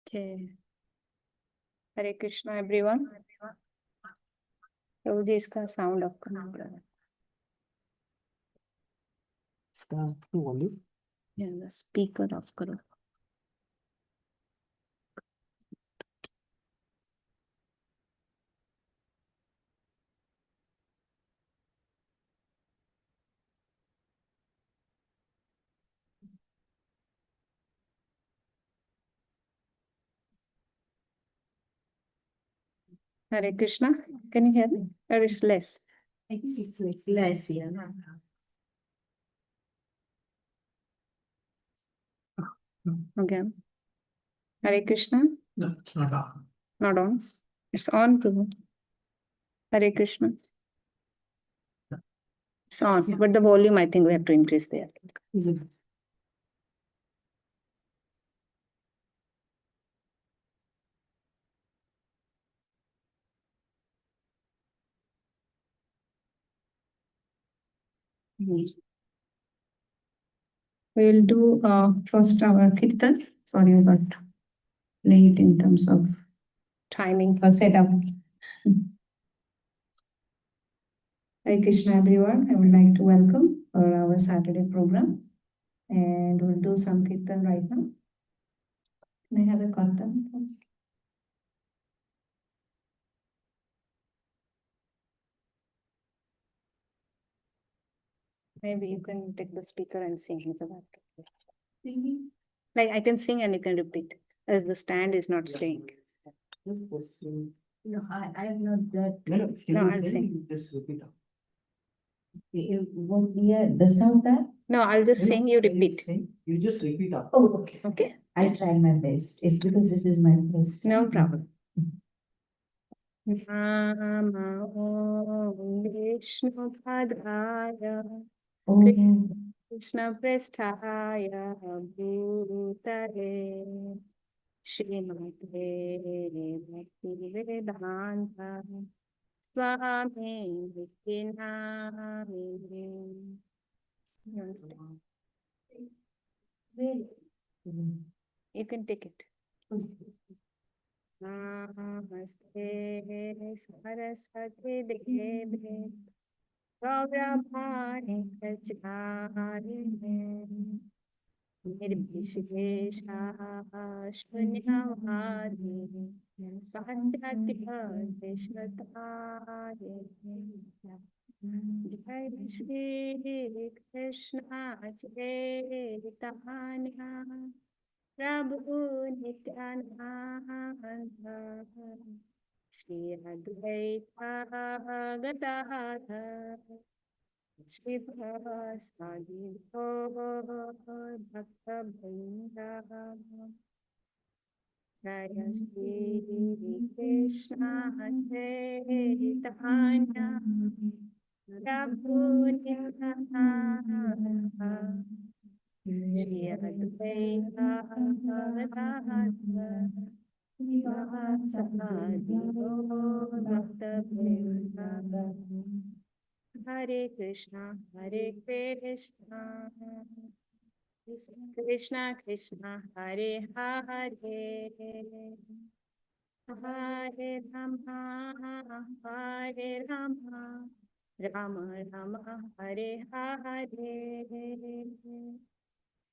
Okay. हरे Krishna everyone. प्रभु जी इसका sound of करना पड़ेगा। इसका वॉल्यूम स्पीकर ऑफ करो। Hare Krishna, can you hear me और it's less? I think it's less, yeah. Again. Hare Krishna. No, it's not on. Not on. It's on, Prabhu. Hare Krishna. It's on, but the volume I think we have to increase there. We'll do first our Kirtan. Sorry about late in terms of timing for setup. Hare Krishna everyone. I would like to welcome for our Saturday program. And we'll do some Kirtan right now. Can I have a Kirtan, please? Maybe you can take the speaker and sing with the back. Singing? Like I can sing and you can repeat, as the stand is not staying. No, I am not that. No, I'll sing. Just repeat. It won't be the sound that? No, I'll just sing, you repeat. You just repeat up. Oh, okay. Okay? I try my best. It's because this is my first. No problem. Namo Vishnu Padaya Oh, Krishna Prasthaya Bhutale Srimate Bhakti Vedanta Swami Vikinami. You can take it. Namaste Saraswati Devi Gaurabhani Pracharine Nirbhishesha Shunyavadi Sahasratya Vishvatari. Jai Shri Krishna Chaitanya Prabhu Nityananda Shri Advaita Gadadhar Shri Vasadi Bhakta Vrinda Jaya Shri Krishna Chaitanya Prabhu Nityananda Shri Advaita Gadadhar Vasadi Bhakta Vrinda. Hare Krishna Krishna Krishna Krishna Hare Hare Hare Rama Hare Rama Rama Rama Hare Hare.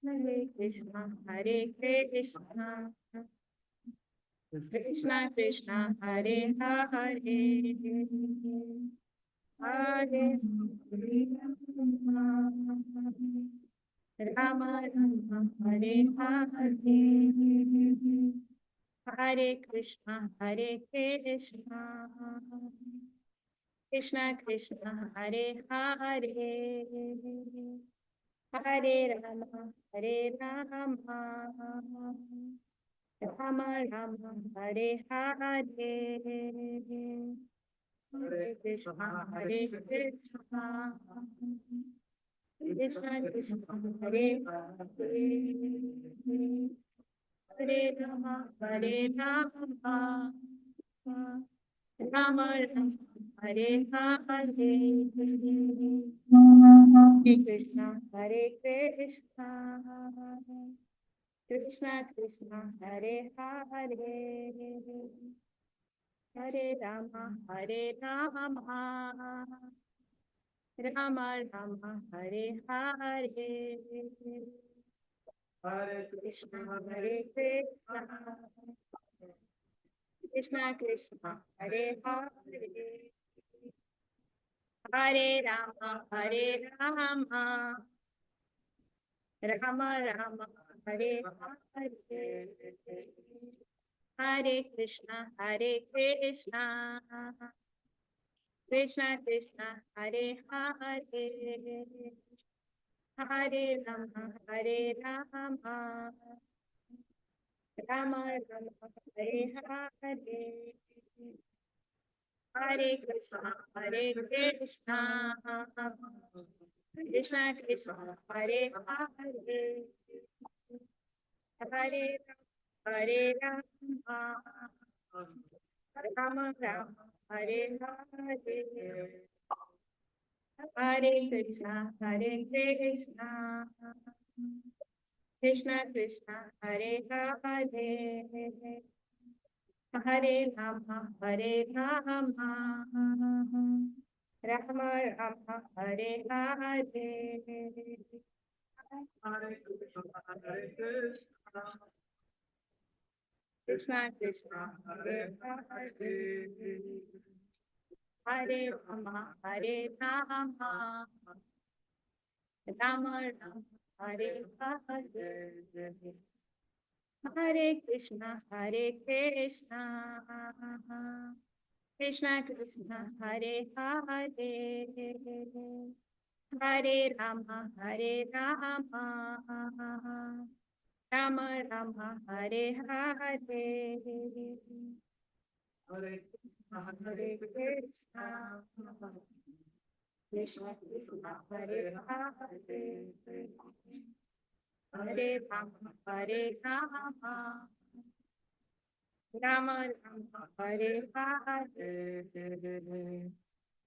Hare Krishna Krishna Krishna Krishna Hare Hare Hare Rama Rama Hare Hare. Hare Krishna Krishna Krishna Krishna Hare Hare Hare Rama Rama Rama Hare Hare. Hare Krishna Krishna Krishna Krishna Hare Hare Hare Rama Rama Rama Hare Hare. Hare Krishna Krishna Krishna Krishna Hare Hare Hare Rama Hare Rama Rama Rama Hare Hare Hare Krishna Hare Krishna Krishna Krishna Hare Hare Hare Rama Hare Rama Rama Rama Hare Hare Hare Krishna Krishna Krishna Hare Hare Hare Rama Hare Rama Rama Rama Hare Hare Hare Krishna Krishna Krishna Hare Hare Hare Hare Rama Rama Rama Hare Hare Hare Krishna Krishna Krishna Krishna Hare Hare Hare Rama Hare Rama Rama Rama Hare Hare Hare Krishna Krishna Krishna Hare Hare Hare Rama Hare Rama Rama Rama Hare Hare Hare Krishna Krishna Krishna Krishna Hare Hare Hare Rama Hare Rama Rama Rama Hare Hare Hare Krishna Krishna Krishna Krishna Hare Hare Hare Rama Hare Rama Rama Rama Hare Hare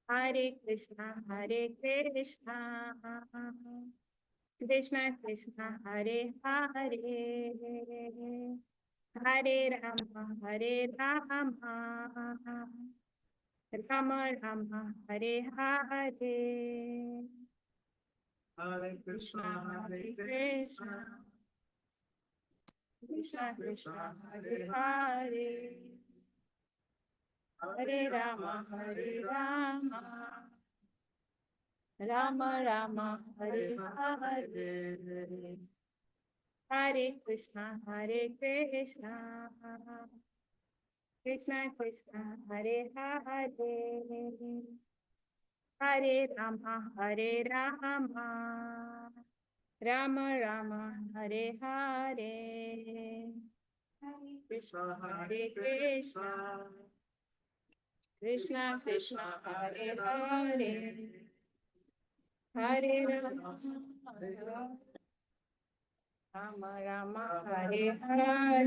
Hare Krishna Krishna Krishna Krishna Hare Hare Hare Rama Hare Rama Rama Rama Hare Hare Hare Krishna Krishna Krishna Krishna Hare Hare Hare Rama Hare Rama Rama Rama Hare Hare Hare Krishna Krishna Krishna Krishna Hare Hare Hare Rama Hare Rama Rama Rama Hare Hare Krishna Krishna Krishna Krishna Hare Hare Hare Rama Rama Rama Hare Hare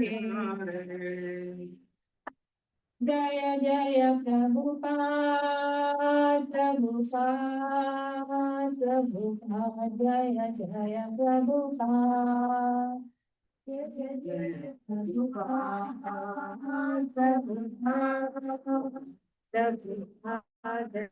Jaya Jaya Prabhupada Prabhupada Prabhupada Jaya Jaya Prabhupada Jaya Jaya Prabhupada Prabhupada Prabhupada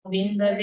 Govinda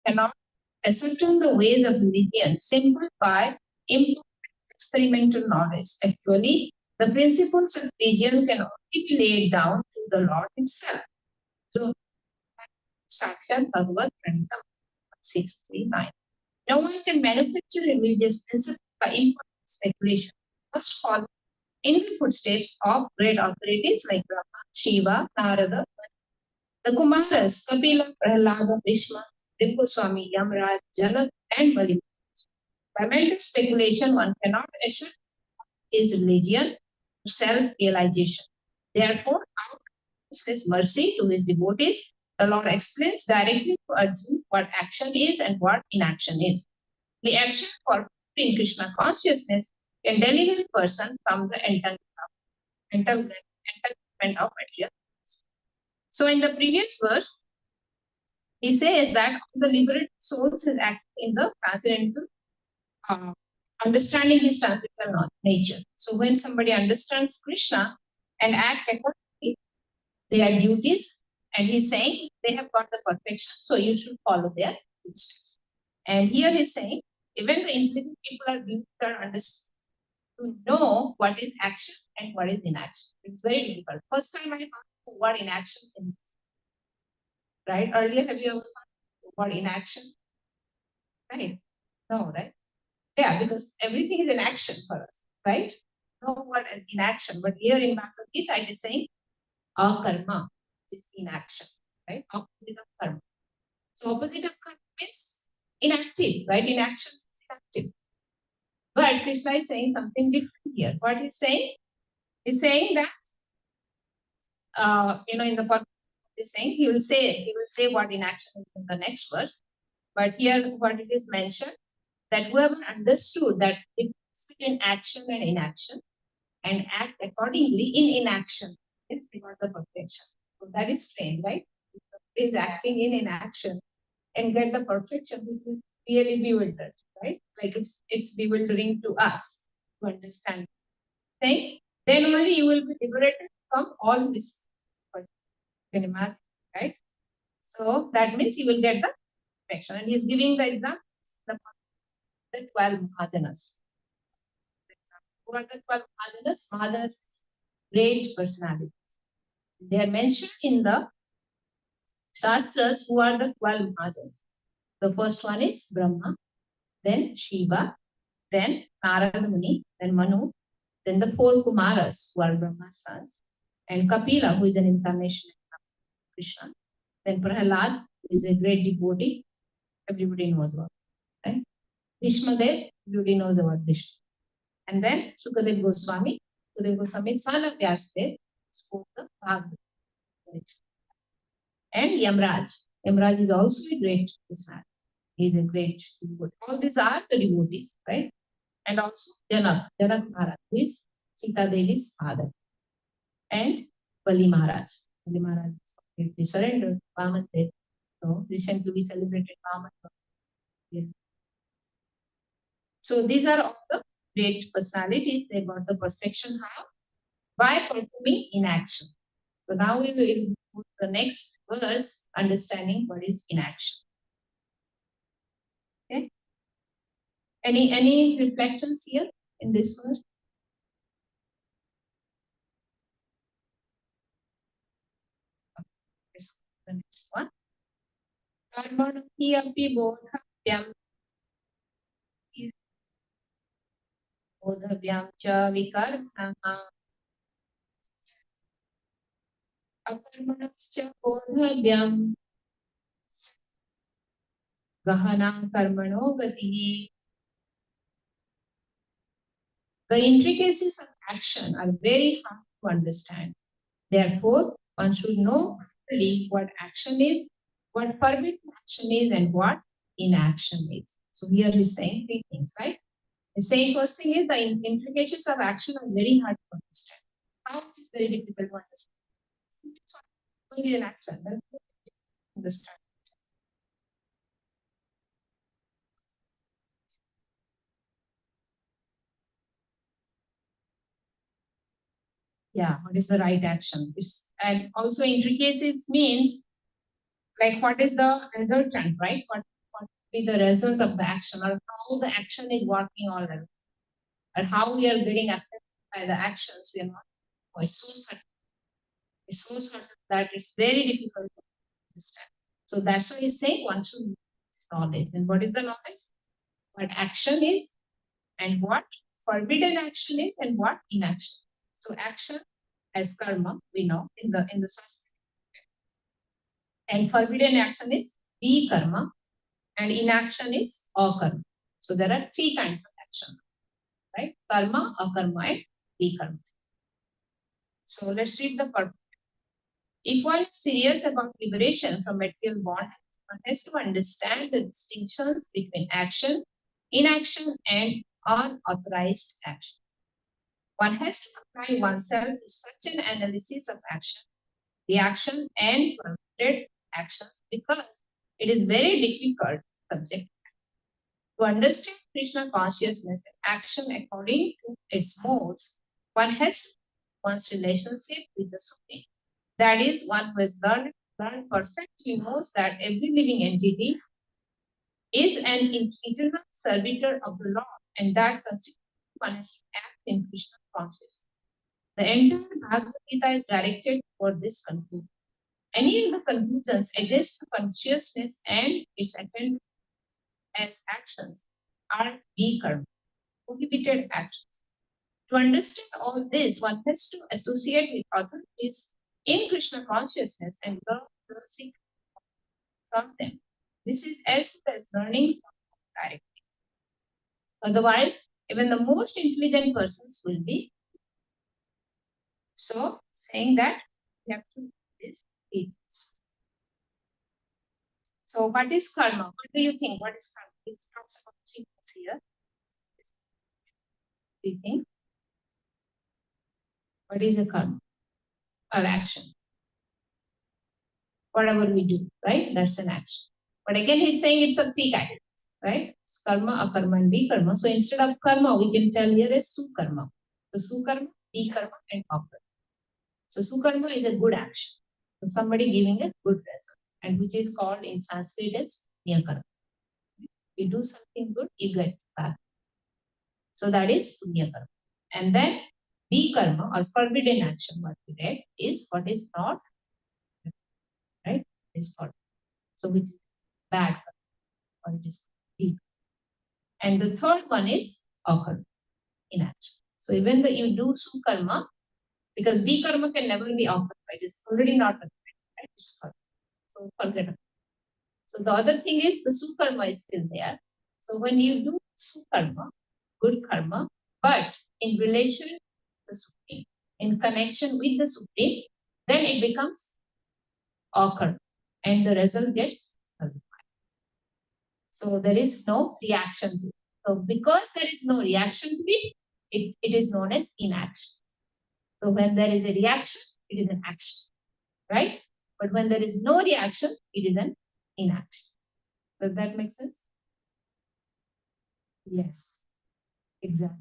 cannot ascertain the ways of religion simply by experimental knowledge. Actually, the principles of religion can only be laid down to the Lord Himself. So, Sakshat Bhagavad Gita 639. No one can manufacture religious principles by imperfect speculation. First follow in the footsteps of great authorities like Brahma, Shiva, Narada, the Kumaras, Kapila, Prahlada, Bhishma, Goswami, Yamraj, Janak, and Bali. By mental speculation, one cannot assure his religion or self-realization. Therefore, out of His mercy to His devotees, the Lord explains directly to Arjuna what action is and what inaction is. The action for in Krishna consciousness can deliver a person from the entanglement of material. So, in the previous verse, he says that the liberated souls is acting in the transcendental, understanding his transcendental nature. So, when somebody understands Krishna and act accordingly, their duties, and he's saying they have got the perfection, so you should follow their footsteps. And here he's saying, even the intelligent people are given to know what is action and what is inaction. It's very difficult. First time I found what inaction is. Right? Earlier, have you ever found what inaction? Right? No, right? Yeah, because everything is in action for us, right? No what is inaction. But here in Bhagavad Gita, it is saying akarma is inaction, right? Opposite of karma. So opposite of karma means inactive, right? Inaction is inactive. But Krishna is saying something different here. What he's saying? He's saying that in the purpose he's saying he will say what inaction is in the next verse. But here what it is mentioned that whoever understood that difference between action and inaction and act accordingly in inaction is not the perfection. So that is strange, right? Is acting in inaction and get the perfection, which is really bewildered, right? Like it's bewildering to us to understand. Saying then only you will be liberated from all this. You can imagine, right? So that means you will get the perfection. And he's giving the example, the 12 Mahajanas. Who are the 12 Mahajanas? Mahajanas is great personality. They are mentioned in the Shastras who are the 12 Mahajanas. The first one is Brahma, then Shiva, then Narada Muni, then Manu, then the 4 Kumaras who are Brahma's sons, and Kapila who is an incarnation of Krishna, then Prahlad who is a great devotee, everybody knows about, right? Bhishma Dev, everybody knows about Bhishma. And then Sukadev Goswami, son of Vyasadeva, spoke the Bhagavad. And Yamraj. Yamraj is also a great personality. He is a great devotee. All these are the devotees, right? And also Janak Maharaj, who is Sita Devi's father. And Bali Maharaj. Bali Maharaj is completely surrendered to Vaman Dev. So recently we celebrated Vaman. So these are all the great personalities. They got the perfection how? By performing inaction. So now we will put the next verse, understanding what is inaction. Okay. Any reflections here in this verse? Okay. The next one. Karmanu hi api bodhavyam cha vikarmana akarmanascha bodhavyam gahanam karmano gatihi. The intricacies of action are very hard to understand. Therefore, one should know clearly what action is, what forbidden action is, and what inaction is. So here he's saying 3 things, right? He's saying first thing is the implications of action are very hard to understand. How it is very difficult to understand. It's only an action. Understand. Yeah, what is the right action? And also intricacies means like what is the resultant, right? What with the result of the action, or how the action is working all around, or how we are getting affected by the actions. We are not. Oh, it's so certain. It's so certain that it's very difficult to understand. So that's why he's saying one should know this knowledge. And what is the knowledge? What action is, and what forbidden action is, and what inaction. So action as karma, we know in the Sanskrit. And forbidden action is karma, and inaction is akarma. So there are three kinds of action, right? Karma, akarma, and karma. So let's read the purpose. If one is serious about liberation from material bond, one has to understand the distinctions between action, inaction, and unauthorized action. One has to apply oneself to such an analysis of action, reaction, and permitted actions because it is very difficult subject. To understand Krishna consciousness and action according to its modes, one has to one's relationship with the Supreme. That is, one who has learned perfectly knows that every living entity is an eternal servitor of the Lord, and that consequently one has to act in Krishna consciousness. The entire Bhagavad Gita is directed for this conclusion. Any of the conclusions against the consciousness and its attendant as actions are karma, prohibited actions. To understand all this, one has to associate with authorities in Krishna consciousness and learn the secret from them. This is as good as learning directly. Otherwise, even the most intelligent persons will be. So, saying that we have to do this. So, what is karma? What do you think? What is karma? It talks about three things here. Do you think? What is a karma? Or action? Whatever we do, right? That's an action. But again, he's saying it's a three categories, right? It's karma, akarma, and karma. So instead of karma, we can tell here is sukarma. So sukarma, karma, and akarma. So sukarma is a good action. So somebody giving a good result, and which is called in Sanskrit as karma. You do something good, you get back. So that is punya karma. And then karma or forbidden action, what we read, is what is not, right? Is forbidden. So which is bad karma, or it is weak. And the third one is akarma, inaction. So even though you do sukarma, because karma can never be akarma, it is already not akarma, right? It's karma. So forget it. So the other thing is the sukarma is still there. So when you do sukarma, good karma, but in relation to the Supreme, in connection with the Supreme, then it becomes akarma, and the result gets nullified. So there is no reaction to it. So because there is no reaction to it, it is known as inaction. So when there is a reaction, it is an action, right? But when there is no reaction, it is an inaction. Does that make sense? Yes, exactly.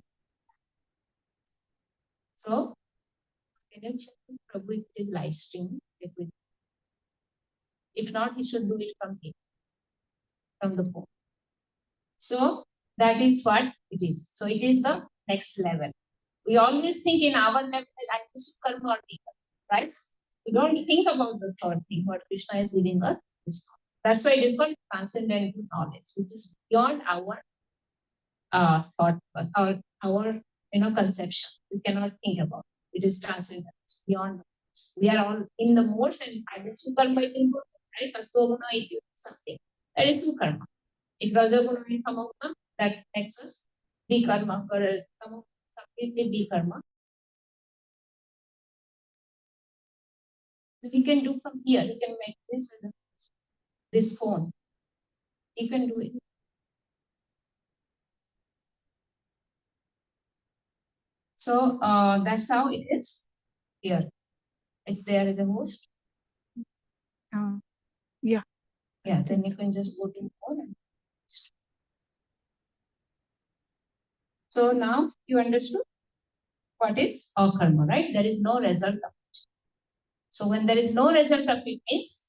So, can you check with Prabhu if it is live stream? If not, he should do it from here, from the phone. So that is what it is. So it is the next level. We always think in our level that I have karma or karma, right? We don't think about the third thing, what Krishna is giving us. That's why it is called transcendental knowledge, which is beyond our thought or our conception. We cannot think about it. It is transcendental, it's beyond. We are all in the modes, and either karma is involved, right? Sattva-guna is something. That is karma. If Rajaguna will come out, that makes us be karma, or come out completely be karma. We can do from here. You can make this as this phone. You can do it. So that's how it is here. It's there as a host. Yeah. Yeah, then you can just go to phone. So now you understood what is karma, right? There is no result of it. So when there is no result of it, means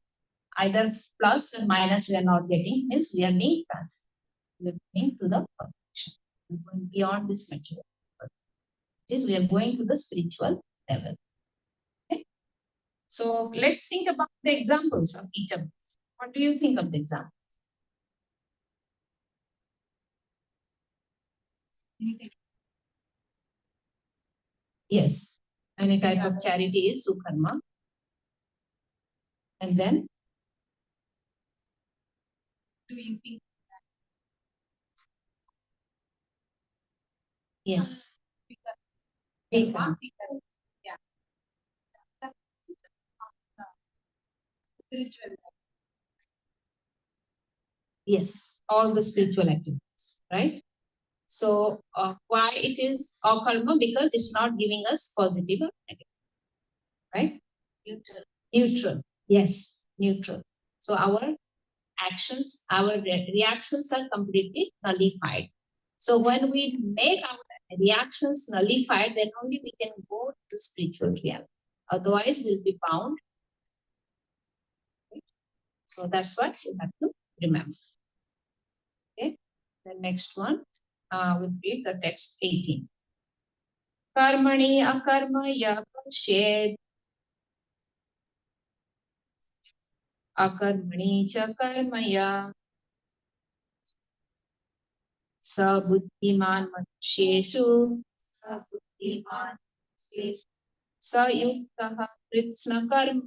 either plus and minus we are not getting, means we are being trans. We are going to the perfection. We are going beyond this material. We are going to the spiritual level. Okay? So let's think about the examples of each of these. What do you think of the example? Yes. Any type of charity is sukarma. And then? Do you think? Yes. Vika. Yeah. Spiritual. Yes, all the spiritual activities, right? So why it is akarma? Because it's not giving us positive or negative, right? Neutral. Neutral. Yes, neutral. So our actions, our reactions are completely nullified. So when we make our reactions nullified, then only we can go to the spiritual realm. Otherwise, we'll be bound. So that's what you have to remember. Okay. The next one, we'll read the text 18. Karmani akarma ya pashed. Akarmani cha karmaya. Sabuddhiman manusheshu. Sabuddhiman sayuktaha kritsna karma